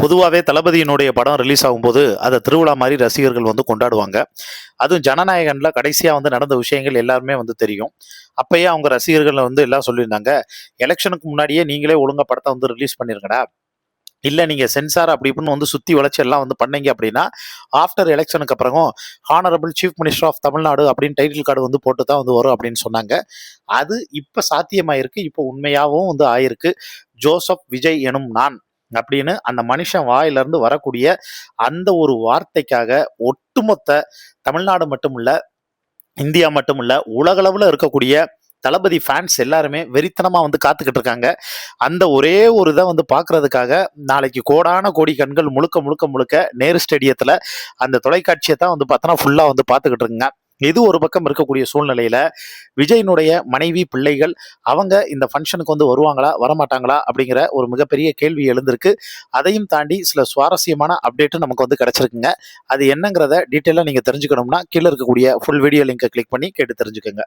பொதுவாவே தளபதியினுடைய படம் ரிலீஸ் ஆகும்போது, அத திருவிழா மாரி ரசிகர்கள் வந்து கொண்டாடுவாங்க. அதுவும் ஜனநாயகன்ல கடைசியா வந்து நடந்த விஷயங்கள் எல்லாருமே வந்து தெரியும். அப்பயே அவங்க ரசிகர்கள் வந்து எல்லாம் சொல்லியிருந்தாங்க, "எலக்ஷனுக்கு முன்னாடியே நீங்களே ஒழுங்கா படத்த வந்து ரிலீஸ் பண்ணிருங்கடா. இல்ல நீங்க சென்சார் அப்படி இப்படின்னு வந்து சுத்தி வளைச்சு எல்லாம் வந்து பண்ணீங்க அப்படின்னா, ஆஃப்டர் எலக்ஷனுக்கு அப்புறம் honourable chief minister of Tamil Nadu அப்படின்னு டைட்டில் கார்டு வந்து போட்டு தான் வந்து வரும்" அப்படின்னு சொன்னாங்க. அது இப்ப சாத்தியமாயிருக்கு. இப்ப உண்மையாவும் வந்து ஆயிருக்கு. ஜோசப் விஜய் எனும் நான் அப்படின்னு அந்த மனுஷன் வாயிலிருந்து வரக்கூடிய அந்த ஒரு வார்த்தைக்காக ஒட்டுமொத்த தமிழ்நாடு மட்டுமில்ல, இந்தியா மட்டுமில்ல, உலகளவுல இருக்கக்கூடிய தளபதி ஃபேன்ஸ் எல்லாருமே வெறித்தனமா வந்து காத்துக்கிட்டு இருக்காங்க. அந்த ஒரே ஒரு இத வந்து பார்க்கறதுக்காக நாளைக்கு கோடான கோடி கண்கள் முழுக்க முழுக்க முழுக்க நேரு ஸ்டேடியத்துல அந்த தொலைக்காட்சிய தான் வந்து பார்த்தோன்னா ஃபுல்லா வந்து பார்த்துக்கிட்டு இருக்குங்க. இது ஒரு பக்கம் இருக்கக்கூடிய சூழ்நிலையில, விஜயினுடைய மனைவி, பிள்ளைகள் அவங்க இந்த ஃபங்ஷனுக்கு வந்து வருவாங்களா? வரமாட்டாங்களா? அப்படிங்கிற ஒரு மிகப்பெரிய கேள்வி எழுந்திருக்கு. அதையும் தாண்டி சில சுவாரஸ்யமான அப்டேட்டும் நமக்கு வந்து கிடைச்சிருக்குங்க. அது என்னங்கிறத டீட்டெயிலா நீங்க தெரிஞ்சுக்கணும்னா, கீழ இருக்கக்கூடிய ஃபுல் வீடியோ லிங்க கிளிக் பண்ணி கேட்டு தெரிஞ்சுக்கங்க.